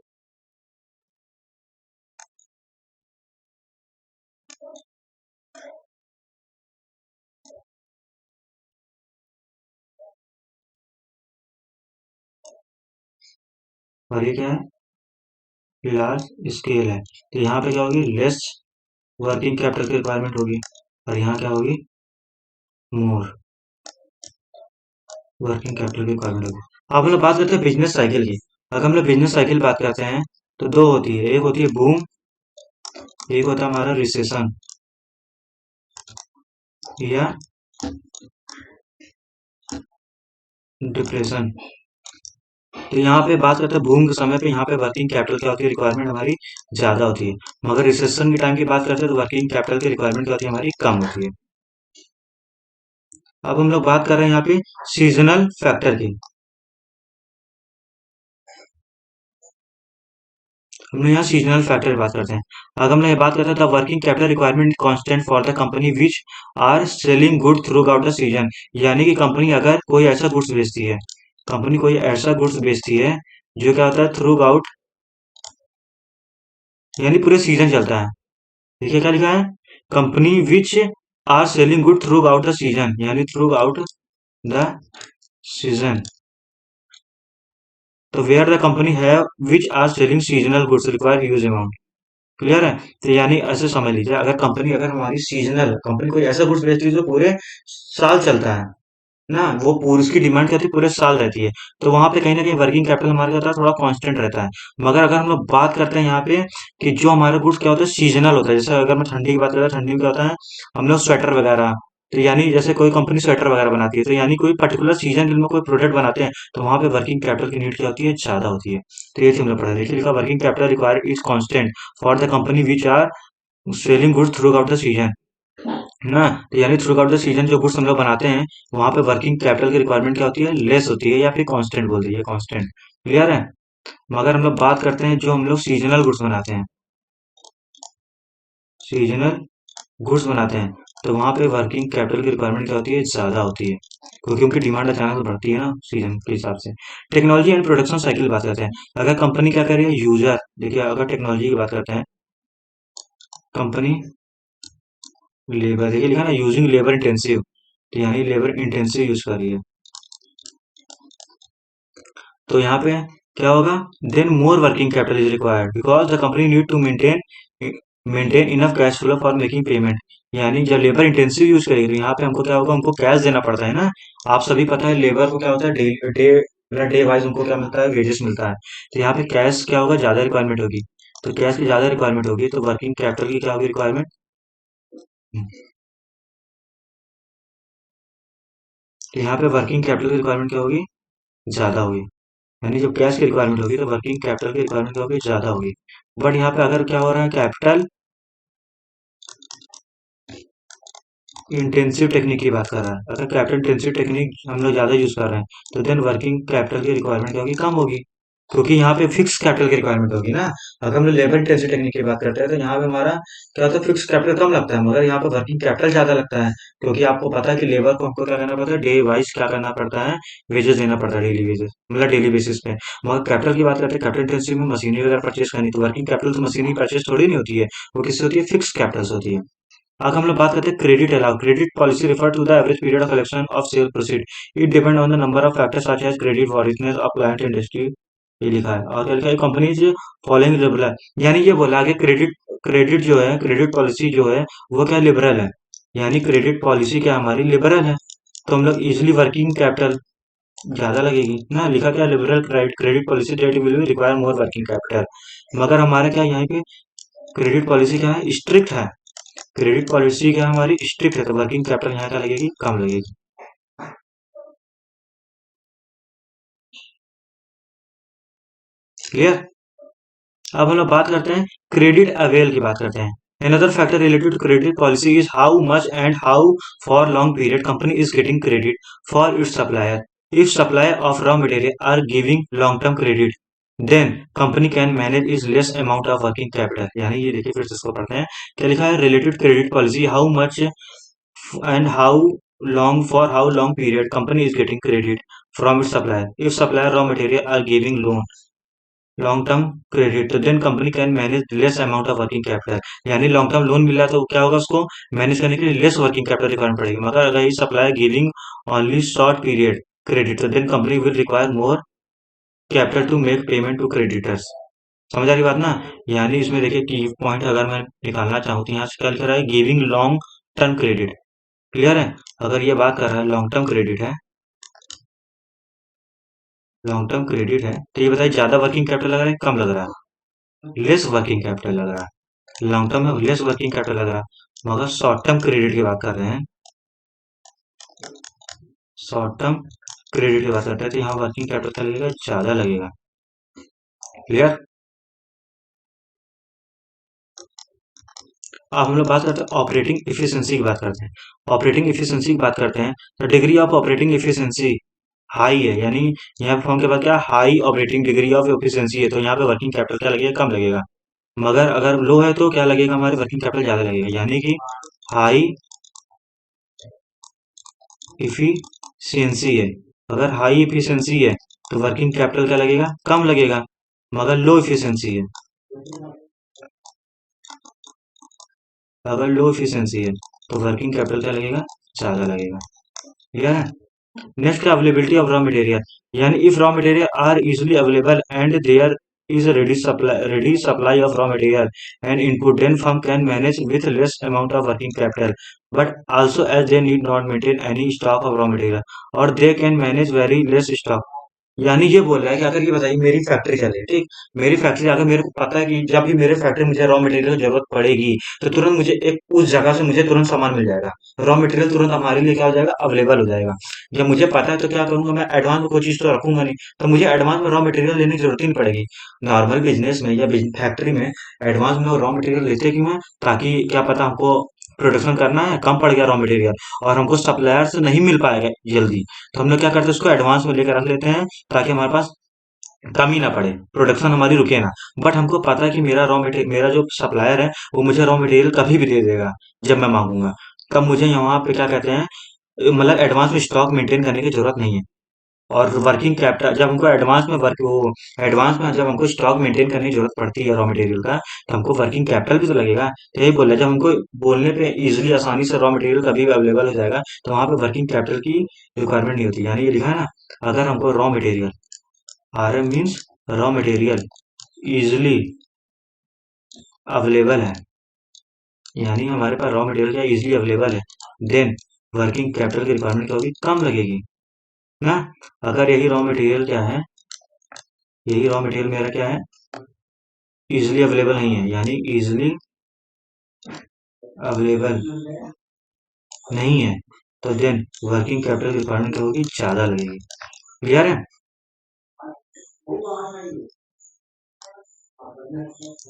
और ये क्या है, लार्ज स्केल है तो यहाँ पे क्या होगी, लेस वर्किंग कैपिटल की रिक्वायरमेंट होगी, और यहाँ क्या होगी, मोर वर्किंग कैपिटल की रिक्वायरमेंट होगी। अब हम लोग बात करते हैं बिजनेस साइकिल की। अगर हम लोग बिजनेस साइकिल बात करते हैं तो दो होती है, एक होती है बूम, एक होता है हमारा रिसेशन या डिप्रेशन। तो यहाँ पे बात करते हैं बूम के समय पे, यहाँ पे वर्किंग कैपिटल क्या होती है, रिक्वायरमेंट हमारी ज्यादा होती है। मगर रिसेशन के टाइम की बात करते हैं तो वर्किंग कैपिटल की रिक्वायरमेंट क्या होती है, हमारी कम होती है। अब हम लोग बात कर रहे हैं यहाँ पे सीजनल फैक्टर की। हम यहाँ सीजनल फैक्टर की बात करते हैं। अगर हम ये बात करते हैं the working capital requirement constant for the company which are selling good throughout the season. यानी कि कंपनी अगर कोई ऐसा गुड्स बेचती है, कंपनी कोई ऐसा गुड्स बेचती है जो क्या होता है थ्रू आउट, यानी पूरे सीजन चलता है। देखिए क्या लिखा है, company which are selling good throughout the season, यानी थ्रू आउट द सीजन। तो वेयर द कंपनी है which are selling seasonal goods require huge amount. Clear है। तो यानी ऐसे समझ लीजिए, अगर हमारी सीजनल कंपनी कोई ऐसा गुड्स बेचती है जो पूरे साल चलता है ना, वो पूरी उसकी डिमांड क्या होती है, पूरे साल रहती है, तो वहां पे कहीं ना कहीं वर्किंग कैपिटल हमारा क्या होता है, थोड़ा कांस्टेंट रहता है। मगर अगर हम लोग बात करते हैं यहाँ पे कि जो हमारा गुड्स क्या होता है, सीजनल होता है, जैसे अगर मैं ठंडी की बात करता ठंडी में क्या होता है, हम लोग स्वेटर वगैरह, तो यानी जैसे कोई कंपनी स्वेटर वगैरह बनाती है, तो यानी कोई पर्टिकुलर सीजन के लिए कोई प्रोडक्ट बनाते हैं, तो वहां पे वर्किंग कैपिटल की नीड क्या होती है, ज्यादा होती है। तो ये चीज हमने पढ़ा, देखिए लिखा working capital require is constant for the company which are selling goods throughout the season ना। तो यानी थ्रू आउट द सीजन जो गुड्स हम लोग बनाते हैं, वहां पे वर्किंग कैपिटल की रिक्वायरमेंट क्या होती है, लेस होती है, या फिर कांस्टेंट बोल दीजिए, कांस्टेंट। क्लियर है। मगर हम लोग बात करते हैं जो हम लोग सीजनल गुड्स बनाते हैं, सीजनल गुड्स बनाते हैं, तो वहां पे वर्किंग कैपिटल की रिक्वायरमेंट क्या होती है, ज्यादा होती है, क्योंकि उनकी डिमांड अचानक से बढ़ती है ना सीजन के हिसाब से। टेक्नोलॉजी एंड प्रोडक्शन साइकिल बात करते हैं। अगर कंपनी क्या कर रही है, यूजर, देखिए अगर टेक्नोलॉजी की बात करते हैं, कंपनी लेबर, देखिए लिखा ना यूजिंग लेबर इंटेंसिव, तो यानी लेबर इंटेंसिव यूज कर रही है, तो यहाँ पे क्या होगा, then more working capital is required because the company need to maintain enough cash flow for making payment. यानी जब लेबर इंटेंसिव यूज करेगी तो यहाँ पे हमको क्या होगा, उनको कैश देना पड़ता है ना। आप सभी पता है लेबर को क्या होता है, डे डे वाइज उनको क्या मिलता है, वेजेस मिलता है। तो यहाँ पे कैश क्या होगा, ज्यादा रिक्वायरमेंट होगी, तो कैश की ज्यादा रिक्वायरमेंट होगी, तो वर्किंग कैपिटल की क्या होगी रिक्वायरमेंट, तो यहाँ पे वर्किंग कैपिटल की रिक्वायरमेंट क्या होगी, ज्यादा होगी। यानी जब कैश की रिक्वायरमेंट होगी तो वर्किंग कैपिटल की रिक्वायरमेंट होगी, ज्यादा होगी। बट यहाँ पे अगर क्या हो रहा है, कैपिटल इंटेंसिव टेक्निक की बात कर रहा है, अगर कैपिटल इंटेंसिव टेक्निक हम लोग ज्यादा यूज कर रहे हैं, तो देन वर्किंग कैपिटल की रिक्वायरमेंट क्या होगी, कम होगी, क्योंकि यहाँ पे फिक्स कैपिटल की रिक्वायरमेंट होगी ना। अगर हम लोग लेबर इंटेंसिव टेक्निक की बात करते हैं तो यहाँ पे हमारा क्या होता है, फिक्स कैपिटल कम लगता है, मगर यहाँ पे वर्किंग कैपिटल ज्यादा लगता है, क्योंकि आपको पता है कि लेबर को हमको क्या करना पड़ता है, डे वाइज क्या करना पड़ता है, वेजेस देना पड़ता है, डेली वेजेस, मतलब डेली बेसिस पे। मगर कैपिटल की बात करते हैं, कैपिटल इंटेंसिव में मशीनरी वगैरह परचेज करनी, तो वर्किंग कैपिटल तो मशीनरी परचेज थोड़ी नहीं होती है, वो किससे होती है, फिक्स कैपिटल होती है। आगे हम लोग बात करते हैं credit allow. Credit policy refer to the average period of collection of sale proceed. It depend on the number of factors such as credit worthiness of client industry. ये लिखा है, और क्या लिखा है, कंपनीज फॉलोइंग लिबरल, यानी ये बोला आगे क्रेडिट, क्रेडिट जो है, क्रेडिट पॉलिसी जो है वो क्या लिबरल है, यानी क्रेडिट पॉलिसी क्या हमारी लिबरल है, तो हम लोग इजिली वर्किंग कैपिटल ज्यादा लगेगी ना। लिखा क्या, liberal credit policy that will require more working capital. मगर हमारे क्या यहाँ पे क्रेडिट पॉलिसी क्या है, स्ट्रिक्ट है, क्रेडिट पॉलिसी क्या हमारी स्ट्रिक्ट है, तो वर्किंग कैपिटल यहाँ क्या लगेगी, कम लगेगी। क्लियर। अब हम लोग बात करते हैं क्रेडिट अवेल की बात करते हैं। Another factor related to credit policy is how much and how for long period company is getting credit for its supplier. If supplier of raw material are giving long term credit, then company can manage is less amount of working capital। यानी ये देखिए फिर से इसको पढ़ते हैं, क्या लिखा है, related credit policy how much and how long period company is getting credit from its supplier. If supplier raw material are giving long term credit, तो then company can manage less amount of working capital. यानी लॉन्ग टर्म लोन मिल रहा है तो क्या होगा, उसको मैनेज करने के लिए लेस वर्किंग कैपिटल रिक्वायरमेंट पड़ेगी। मगर अगर ये supply giving only short period credit, तो then company will require more capital to make payment to creditors. समझ आ रही बात ना। यानी इसमें देखिए की पॉइंट अगर मैं निकालना चाहूँ तो यहाँ से क्या लिख रहा है, giving long term credit. Clear है। अगर ये बात कर रहा है लॉन्ग टर्म क्रेडिट है, लॉन्ग टर्म क्रेडिट है, तो ये बताइए ज्यादा वर्किंग कैपिटल लग रहा है कम लग रहा है, लेस वर्किंग कैपिटल लग रहा है। लॉन्ग टर्म में लेस वर्किंग कैपिटल लग रहा है, मगर शॉर्ट टर्म क्रेडिट की बात कर रहे हैं, शॉर्ट टर्म क्रेडिट की बात करते हैं तो यहाँ वर्किंग कैपिटल क्या लगेगा, ज्यादा लगेगा। क्लियर। अब हम लोग बात करते हैं ऑपरेटिंग इफिशिएंसी की बात करते हैं। ऑपरेटिंग इफिशिएंसी की बात करते हैं तो degree of operating efficiency high है, यानी यहाँ फॉर्म के बाद क्या high operating degree of efficiency है, तो यहाँ पे वर्किंग कैपिटल क्या लगेगा, कम लगेगा। मगर अगर लो है तो क्या लगेगा, हमारे वर्किंग कैपिटल ज्यादा लगेगा, यानी कि हाई इफिशियंसी है। अगर हाई इफिशियंसी है तो वर्किंग कैपिटल क्या लगेगा, कम लगेगा। मगर लो इफिशियंसी है, अगर लो इफिशियंसी है तो वर्किंग कैपिटल क्या लगेगा, ज्यादा लगेगा। क्लियर है। Next availability of raw material, यानी if raw material are easily available and there is a ready supply of raw material and input, then firm can manage with less amount of working capital, but also as they need not maintain any stock of raw material, or they can manage very less stock। यानी ये बोल रहा है कि अगर ये बताइए मेरी फैक्ट्री चल रही है, ठीक, मेरी फैक्ट्री अगर मेरे को पता है कि जब भी मेरे फैक्ट्री मुझे रॉ मटेरियल की जरूरत पड़ेगी तो तुरंत मुझे एक उस जगह से मुझे तुरंत सामान मिल जाएगा, रॉ मटेरियल तुरंत हमारे लिए क्या हो जाएगा, अवेलेबल हो जाएगा। जब मुझे पता है तो क्या करूंगा, मैं एडवांस में कोई चीज तो रखूंगा नहीं, तो मुझे एडवांस में रॉ मटेरियल लेने की जरूरत ही नहीं पड़ेगी। नॉर्मल बिजनेस में या फैक्ट्री में एडवांस में रॉ मटेरियल लेते क्यों है, ताकि क्या पता हमको प्रोडक्शन करना है, कम पड़ गया रॉ मटेरियल और हमको सप्लायर से नहीं मिल पाएगा जल्दी, तो हम लोग क्या करते हैं उसको एडवांस में लेकर रख लेते हैं, ताकि हमारे पास कमी ना पड़े, प्रोडक्शन हमारी रुके ना। बट हमको पता है कि मेरा रॉ मटेरियल, मेरा जो सप्लायर है वो मुझे रॉ मटेरियल कभी भी दे देगा जब मैं मांगूंगा। तब मुझे यहाँ पे क्या कहते हैं, मतलब एडवांस में स्टॉक मेंटेन करने की जरूरत नहीं है। और वर्किंग कैपिटल जब हमको एडवांस में वर्क वो एडवांस में जब हमको स्टॉक मेंटेन करने की जरूरत पड़ती है रॉ मटेरियल का, तो हमको वर्किंग कैपिटल भी तो लगेगा। तो यही बोल रहे हैं, जब हमको बोलने पे इजिली आसानी से रॉ मटेरियल कभी भी अवेलेबल हो जाएगा तो वहां पे वर्किंग कैपिटल की रिक्वायरमेंट नहीं होती। यानी ये लिखा है ना, अगर हमको raw material, RM means raw material easily available है, यानी हमारे पास रॉ मटेरियल क्या इजिली अवेलेबल है, देन वर्किंग कैपिटल की रिक्वायरमेंट क्या होगी, कम लगेगी ना। अगर यही रॉ मटेरियल क्या है, यही रॉ मटेरियल मेरा क्या है, इजिली अवेलेबल नहीं है, यानी इजिली अवेलेबल नहीं है, तो देन वर्किंग कैपिटल की रिक्वायरमेंट क्या होगी, ज्यादा लगेगी। क्लियर है।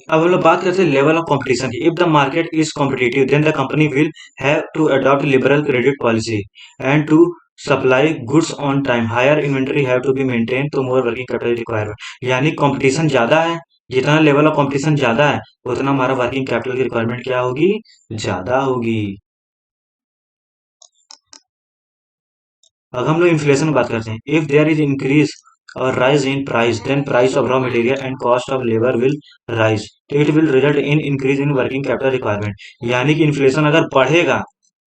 अब हम लोग बात करते हैं लेवल ऑफ कंपटीशन की। If the market is competitive then the company will have to adopt liberal credit policy and to supply goods on time, higher inventory have to be maintain तो मोर वर्किंग कैपिटल रिक्वायरमेंट। यानी कंपटीशन ज्यादा है, जितना लेवल ऑफ कंपटीशन ज्यादा है उतना हमारा वर्किंग कैपिटल की रिक्वायरमेंट क्या होगी, ज्यादा होगी। अब हम लोग इन्फ्लेशन की बात करते हैं। इफ देयर इज इंक्रीज और rise in price then price of raw material and cost of labour will rise, it will result in increase in working capital requirement. यानी कि इन्फ्लेशन अगर बढ़ेगा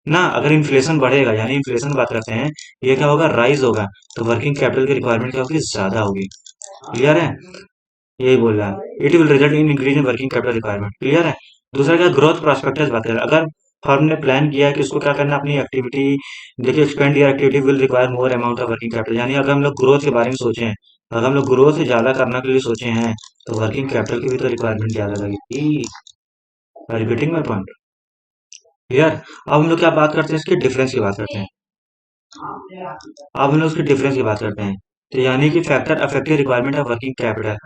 ना, अगर इन्फ्लेशन बढ़ेगा यानी इन्फ्लेशन की बात करते हैं, ये क्या होगा, राइज होगा, तो वर्किंग कैपिटल की रिक्वायरमेंट क्या होगी, ज्यादा होगी। क्लियर है। यही बोल रहा है, it will result in increase in working capital requirement. Clear है। दूसरा क्या, ग्रोथ प्रोस्पेक्टस बात करें। अगर फर्म ने प्लान किया है कि उसको क्या करना है, अपनी एक्टिविटी, देखिए expand your activity will require more amount of working capital. यानी अगर हम लोग ग्रोथ के बारे में सोचें, अगर हम लोग ग्रोथ ज्यादा करने के लिए सोचे हैं तो वर्किंग कैपिटल की भी तो रिक्वायरमेंट ज्यादा लगेगी। Repeating my point. क्लियर। अब हम लोग क्या बात करते हैं, इसके डिफरेंस की बात करते हैं। अब हम लोग उसके डिफरेंस की बात करते हैं, तो यानी कि factor affective requirement of working capital.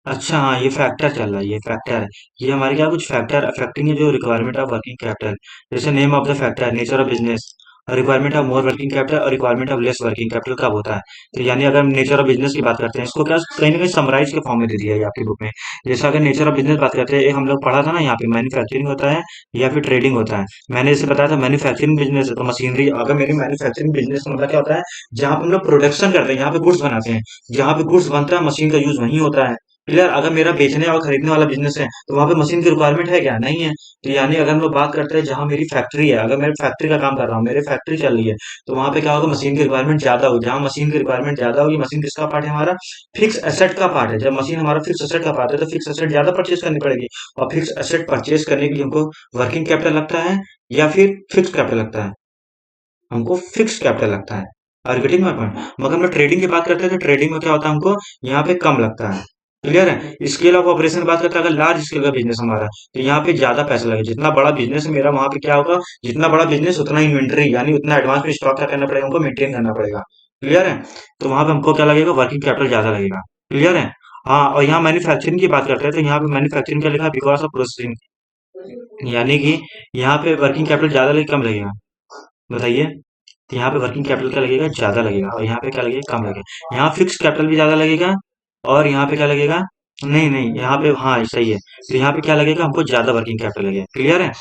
अच्छा हाँ, ये फैक्टर चल रहा है, ये फैक्टर है, ये हमारे क्या कुछ फैक्टर अफेक्टिंग है जो रिक्वायरमेंट ऑफ वर्किंग कैपिटल। जैसे name of the factor, nature of business, requirement of more working capital और requirement of less working capital कब होता है। तो यानी अगर हम नेचर ऑफ बिजनेस की बात करते हैं, इसको क्या कहीं ना कहीं समराइज के फॉर्म में दे दिया है आपकी बुक में। जैसे अगर नेचर ऑफ बिजनेस बात करते हैं, एक हम लोग पढ़ा था ना, यहाँ पे मैन्युफैक्चरिंग होता है या फिर ट्रेडिंग होता है। मैंने जैसे बताया था मैन्युफैक्चरिंग बिजनेस है तो मशीनरी, अगर मेरी मैन्युफैक्चरिंग बिजनेस का मतलब क्या होता है, जहाँ पे हम लोग प्रोडक्शन करते हैं, यहाँ पे गुड्स बनाते हैं, जहाँ पे गुड्स बनता है मशीन का यूज वहीं होता है। क्लियर। अगर मेरा बेचने और खरीदने वाला बिजनेस है तो वहां पे मशीन की रिक्वायरमेंट है क्या? नहीं है। तो यानी अगर हम लोग बात करते हैं जहां मेरी फैक्ट्री है, अगर मैं फैक्ट्री का काम कर रहा हूँ, मेरी फैक्ट्री चल रही है, तो वहां पे क्या होगा, मशीन की रिक्वायरमेंट ज्यादा होगी। जहां मशीन की रिक्वायरमेंट ज्यादा होगी, मशीन किसका पार्ट है, हमारा फिक्स एसेट का पार्ट है। जब मशीन हमारा फिक्स एसेट का पार्ट है तो फिक्स एसेट ज्यादा परचेज करनी पड़ेगी। और फिक्स एसेट परचेज करने के लिए हमको वर्किंग कैपिटल लगता है या फिर फिक्स कैपिटल लगता है? हमको फिक्स कैपिटल लगता है। और गेटिंग माय पॉइंट। मगर हम लोग ट्रेडिंग की बात करते हैं तो ट्रेडिंग में क्या होता है, हमको यहाँ पे कम लगता है। क्लियर है। स्केल ऑफ ऑपरेशन की बात करते हैं, अगर लार्ज स्केल का बिजनेस हमारा, तो यहाँ पे ज्यादा पैसा लगेगा। जितना बड़ा बिजनेस है मेरा, वहां पे क्या होगा, जितना बड़ा बिजनेस उतना इन्वेंटरी, यानी उतना एडवांस में स्टॉक क्या करना पड़ेगा, हमको मेंटेन करना पड़ेगा। क्लियर है। तो वहां पे हमको क्या लगेगा, वर्किंग कैपिटल ज्यादा लगेगा। क्लियर है। हाँ, और यहाँ मैन्युफैक्चरिंग की बात करते हैं तो यहाँ पे मैन्युफैक्चरिंग क्या लिखा है, बिकॉज ऑफ प्रोसेसिंग, यानी कि यहाँ पे वर्किंग कैपिटल ज्यादा लगेगा कम लगेगा, बताइए। तो यहाँ पे वर्किंग कैपिटल क्या लगेगा, ज्यादा लगेगा। और यहाँ पे क्या लगेगा, कम लगेगा। यहाँ फिक्स कैपिटल भी ज्यादा लगेगा। और यहाँ पे क्या लगेगा, नहीं नहीं, यहाँ पे हाँ सही है। तो यहाँ पे क्या लगेगा, हमको ज्यादा वर्किंग कैपिटल लगेगा। क्लियर है।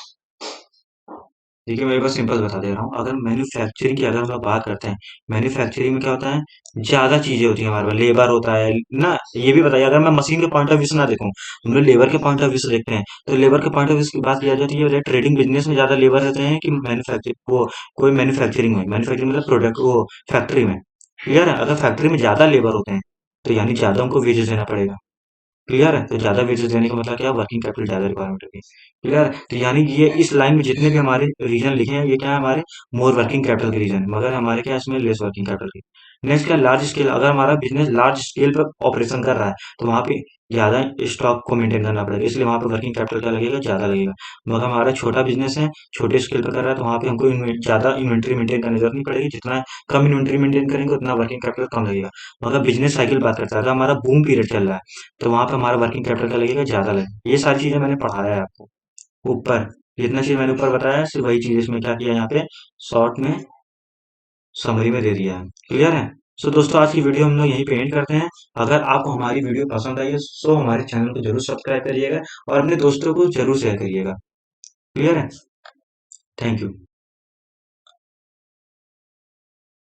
देखिए मैं एक बार सिंपल बता दे रहा हूँ। अगर मैन्युफैक्चरिंग की अगर हम लोग बात करते हैं, मैन्युफैक्चरिंग में क्या होता है, ज्यादा चीजें होती हैं हमारे पास, लेबर होता है ना। ये भी बताइए, अगर मैं मशीन के पॉइंट ऑफ व्यू से ना देखूं, हम लोग लेबर के पॉइंट ऑफ व्यू से देखते हैं, तो लेबर के पॉइंट ऑफ व्यू की बात किया जाती है, ट्रेडिंग बिजनेस में ज्यादा लेबर रहते हैं कि मैन्युफैक्चरिंग, वो कोई मैन्युफैक्चरिंग मतलब प्रोडक्ट वो फैक्ट्री में। क्लियर है। अगर फैक्ट्री में ज्यादा लेबर होते हैं तो यानी ज्यादा उनको वेजेस देना पड़ेगा। क्लियर है। तो ज्यादा वेजेस देने का मतलब क्या, वर्किंग कैपिटल ज्यादा रिक्वायरमेंट होगी। क्लियर है। तो यानी कि ये इस लाइन में जितने भी हमारे रीजन लिखे हैं, ये क्या है, हमारे मोर वर्किंग कैपिटल के रीजन, मगर हमारे क्या है, इसमें लेस वर्किंग कैपिटल की। नेक्स्ट क्या, लार्ज स्केल। अगर हमारा बिजनेस लार्ज स्केल पर ऑपरेशन कर रहा है तो वहां पे ज्यादा स्टॉक को मेंटेन करना पड़ेगा, इसलिए वहां पे वर्किंग कैपिटल क्या लगेगा, ज्यादा लगेगा। मगर हमारा छोटा बिजनेस है, छोटे स्केल पर कर रहा है, तो वहां पे हमको ज्यादा इन्वेंट्री मेंटेन करने की जरूरत नहीं पड़ेगी। जितना कम इन्वेंट्री मेंटेन करेंगे उतना वर्किंग कैपिटल कम लगेगा। मगर बिजनेस साइकिल बात करता है, अगर हमारा बूम पीरियड चल रहा है तो वहां पे हमारा वर्किंग कैपिटल का लगेगा, ज्यादा लगेगा। ये सारी चीजें मैंने पढ़ाया है आपको ऊपर। जितना चीज मैंने ऊपर बताया है, सिर्फ वही चीज इसमें क्या किया, यहाँ पे शॉर्ट में समरी में दे दिया है। क्लियर है। सो दोस्तों, आज की वीडियो हम लोग यहीं पे एंड करते हैं। अगर आपको हमारी वीडियो पसंद आई है सो हमारे चैनल को जरूर सब्सक्राइब करिएगा और अपने दोस्तों को जरूर शेयर करिएगा। क्लियर है। Thank you.